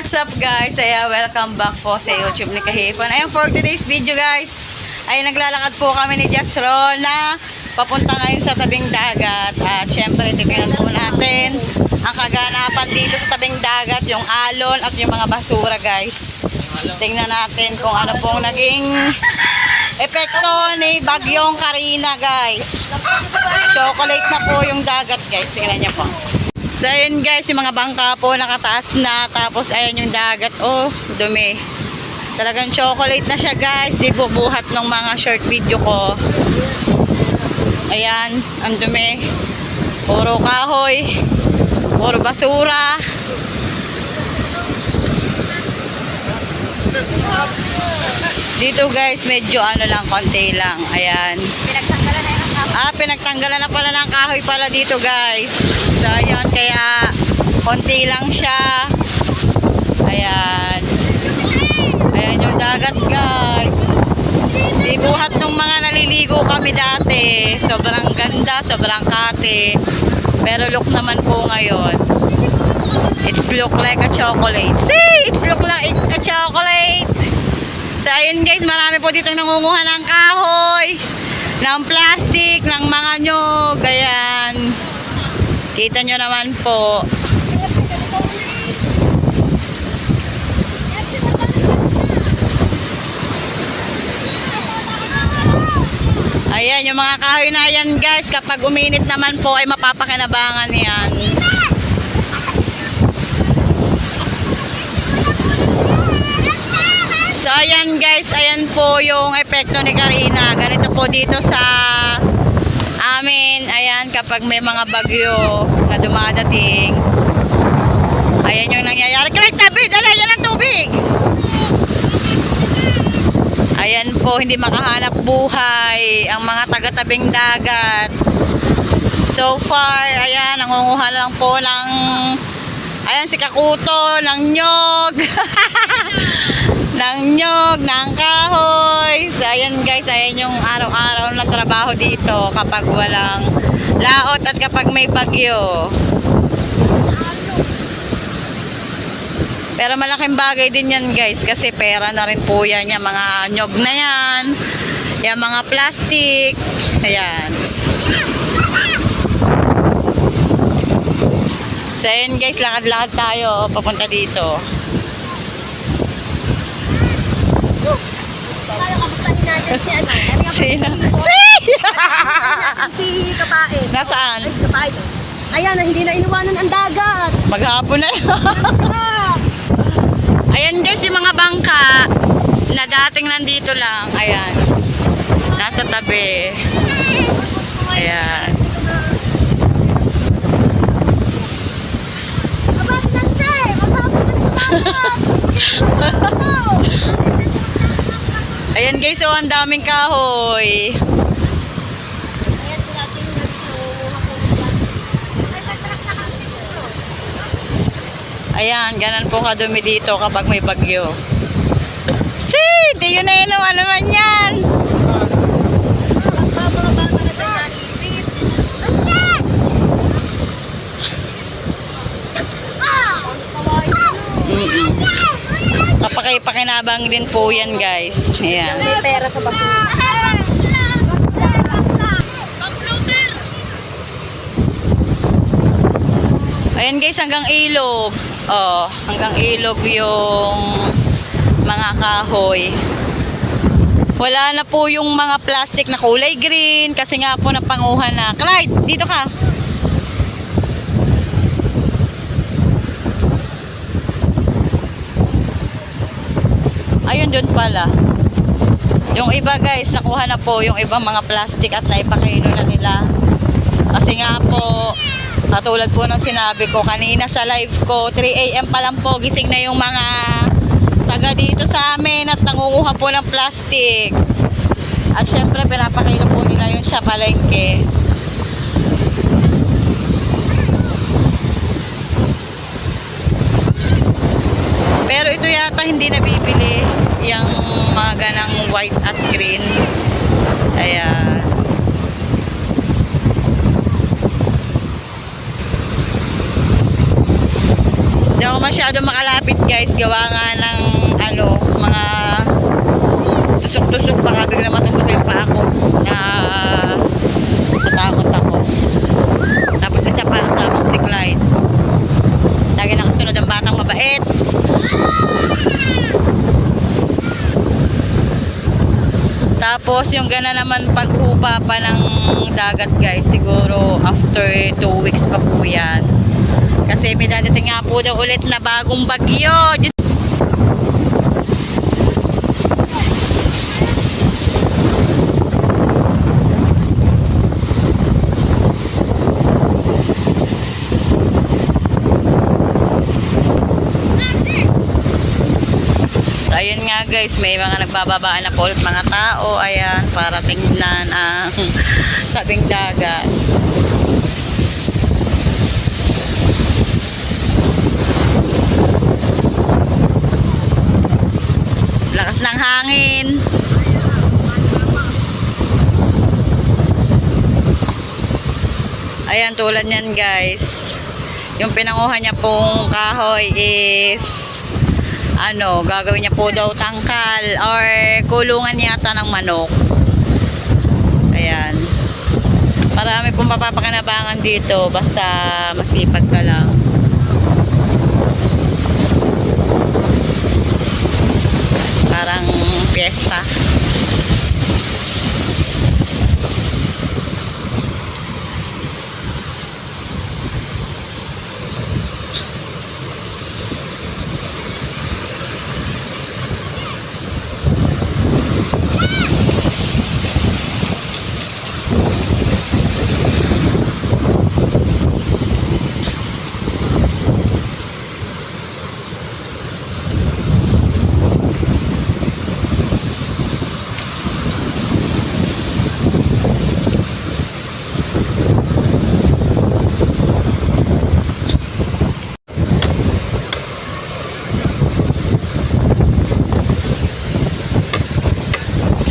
What's up guys? Welcome back po sa YouTube ni Kahipon. Ayan, for today's video guys, ay naglalakad po kami ni Jasro na papunta ngayon sa tabing dagat. At syempre, tingnan po natin ang kaganapan dito sa tabing dagat, yung alon at yung mga basura guys. Tingnan natin kung ano pong naging epekto ni Bagyong Karina guys. Chocolate na po yung dagat guys, tingnan niyo po. So ayun guys, yung mga bangka po nakataas na, tapos ayan yung dagat, oh dumi. Talagang chocolate na siya guys, di bubuhat ng mga short video ko. Ayan, ang dumi. Puro kahoy, puro basura. Dito guys, medyo ano lang, konti lang. Ayan. Pinagtanggalan na pala ng kahoy pala dito guys. So ayan, kaya konti lang siya. Ayan. Ayan yung dagat guys. Di buhat nung mga naliligo kami dati. Sobrang ganda, sobrang kate. Pero look naman po ngayon, it's look like a chocolate. See, it's look like a chocolate. So ayun guys, marami po ditong nangunguha ng kahoy, ng plastic, ng mga nyog. Ayan, kita nyo naman po. Ayan, yung mga kahoy na yan guys, kapag uminit naman po ay mapapakinabangan yan. So ayan guys, ayan po yung epekto ni Karina. Ganito po dito sa amin. Ayan, kapag may mga bagyo na dumadating, ayan yung nangyayari. Kahit tabi, dala yan ang tubig. Ayan po, hindi makahanap buhay ang mga taga-tabing dagat. So far, ayan, nangunguha lang po ng, ayan si Kakuto, ng nyog. Ng nyog, ng kahoy. So ayan guys, ayan yung araw-araw na trabaho dito kapag walang laot at kapag may bagyo. Pero malaking bagay din yan guys, kasi pera na rin po yan, yung mga nyog na yan, yung mga plastic. Ayan. So ayan guys, lakad-lakad tayo papunta dito. Sino? Si Kapain. Nasaan? Si Kapain. Ayan, hindi na iniwanan ang dagat. Maghapon na yun. Ayan guys, yung mga bangka na dating nandito lang. Ayan. Nasa tabi. Ayan. Abad nanse! Maghapon ka na sa dagat! Ayan guys, oh, ang daming kahoy. Ayan, ganan po kadumi dito kapag may bagyo. See, di yun na yun naman yan. Pakinabang din po yan guys. Ayan. May pera sa basura. Ayan guys, hanggang ilog. Oh, hanggang ilog yung mga kahoy. Wala na po yung mga plastic na kulay green kasi nga po napanguhan na. Clyde, dito ka. Ayun dun pala. Yung iba guys, nakuha na po yung ibang mga plastic at naipakino na nila. Kasi nga po, katulad po ng sinabi ko kanina sa live ko, 3 AM pa lang po, gising na yung mga taga dito sa amin at nangunguha po ng plastic. At syempre, pinapakilo po nila yun sa palengke. Pero ito yata hindi nabibili, yung mga ganang white at green. Ayan. Di ako masyado makalapit guys, gawa nga ng mga tusok-tusok, baka bigla matusok yung paa ko na natakot ako. Tapos isa pa kasama ko si Clyde. Lagi nakasunod ang batang mabait. Tapos yung gana naman paghupa pa ng dagat guys, siguro after 2 weeks pa po yan. Kasi may dadating nga po daw ulit na bagong bagyo. So ayun nga guys, may mga nagbababaan na po ulit mga tao. Ayan, para tingnan ang tabing dagat. Lakas ng hangin. Ayan, tulad niyan guys. Yung pinanguha niya pong kahoy is gagawin niya po daw tangkal or kulungan yata ng manok. Ayan. Marami pong mapapakinabangan dito basta masipag ka lang. Parang piyesta.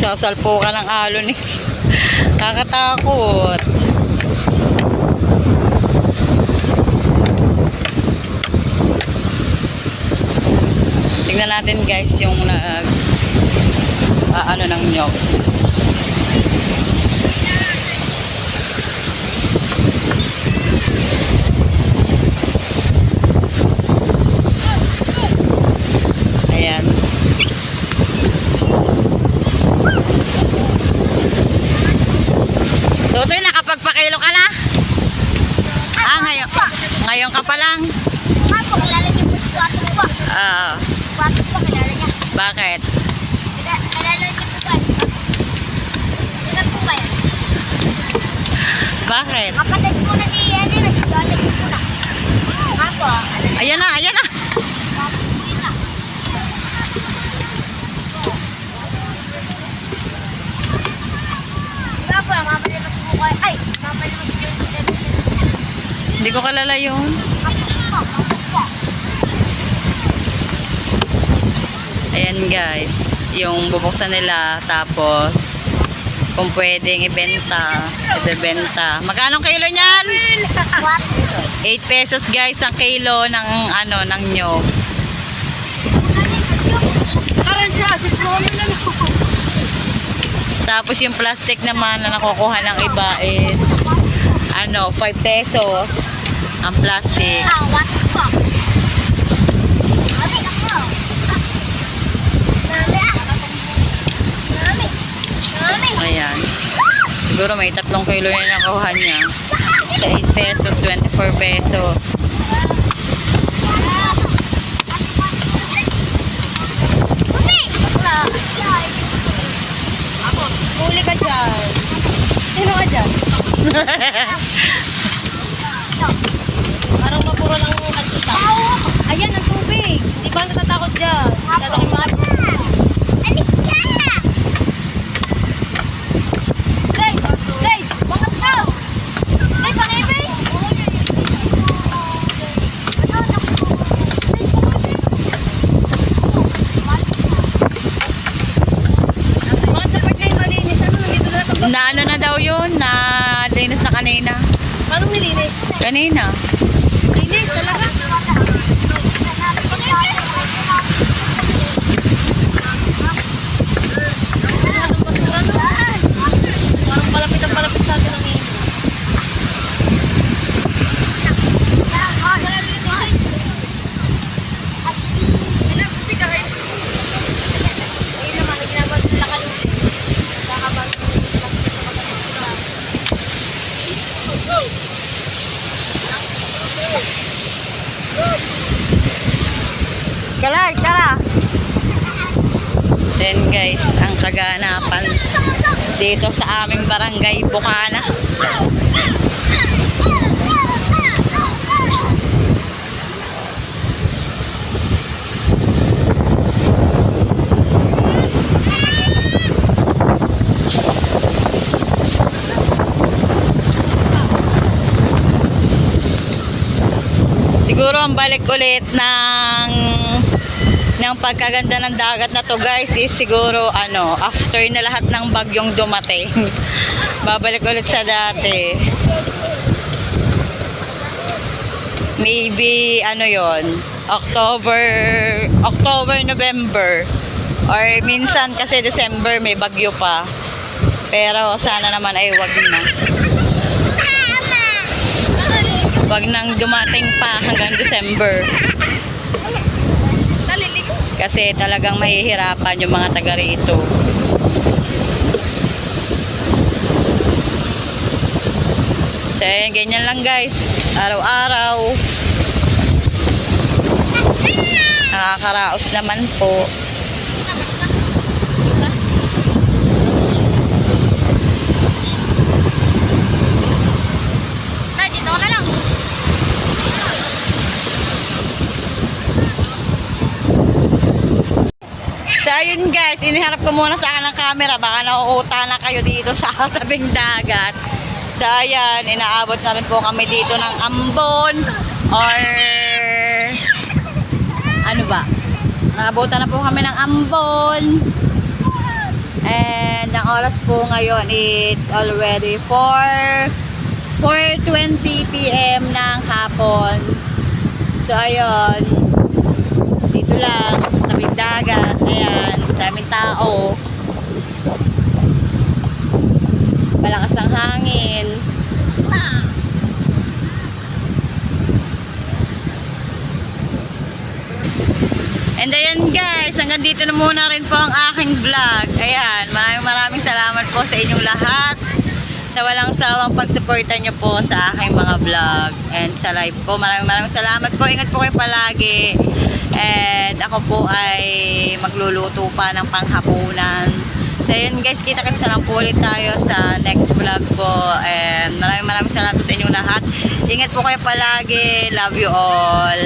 Sasalpo ka ng alon eh. Kakatakot. Tingnan natin guys yung ng nyog. Ayan. Tutoy, nakapagpakilo ka na? Ngayon ka pa lang? Apo, kilala niyo po si Kwato po. Kwato po, kilala niya. Bakit? Kilala niyo po ba? Kilala po ba yan? Bakit? Kapatid po na si Henry na si Alex po na. Apo, Ayan na, ayan na. Kwato po yun na. Diba po, mapalimas po kayo. Ay, mapalimas po yun si Seven. Hindi ko kalala yun. Apo po. Ayan guys, yung bubuksan nila tapos kung pwedeng ibenta. Magkano kilo niyan? What? 8 pesos guys ang kilo ng ng nyog. Karan siya, si Chloe na lang. Tapos yung plastic naman na nakukuha ng iba is 5 pesos ang plastic. What po? Mami, ako. Mami. Ayan. Siguro may 3 kilo yung nakuha niya. Sa 8 pesos, 24 pesos. Huli ka dyan. Sino ka dyan? Parang mapuro lang ang kantita. Ayan, ang tubig. Di ba natatakot dyan? Tatakot mga... Alik ka! Gay! Gay! Bakit ka? Gay, panibay! Bakit sa part na yung malinis? Ano, nandito lahat ang Na na daw yun? Na linis na kanina. Paano nilinis? Kanina. Linis talaga? Ayan guys, ang kaganapan dito sa aming barangay Bukana. Siguro ang balik ulit ng pagkaganda ng dagat na to guys is siguro after na lahat ng bagyong dumating. Babalik ulit sa dati. Maybe yon, October, November, or minsan kasi December may bagyo pa. Pero sana naman ay wag na. Wag nang dumating pa hanggang December. Kasi talagang mahihirapan yung mga taga rito. So, ganyan lang guys. Araw-araw. Nakakaraos naman po. Dito na lang. So ayun guys, iniharap ko muna sa akin ng camera, baka nauuta na kayo dito sa tabing dagat. So ayan, inaabot na rin po kami dito ng Ambon or ano ba? Naabutan na po kami ng Ambon. And ang oras po ngayon it's already 4:20 PM ng hapon. So ayun, dito lang sa tabing dagat. Ayan, daming tao. Malakas ang hangin. And ayan guys, hanggang dito na muna rin po ang aking vlog. Ayan, maraming salamat po sa inyong lahat sa walang sawang pagsuporta nyo po sa aking mga vlog and sa live po. Maraming salamat po. Ingat po kayo palagi. And ako po ay magluluto pa ng panghapunan. So yun guys, kita-kits na lang po ulit tayo sa next vlog po. And maraming salamat po sa inyong lahat. Ingat po kayo palagi. Love you all.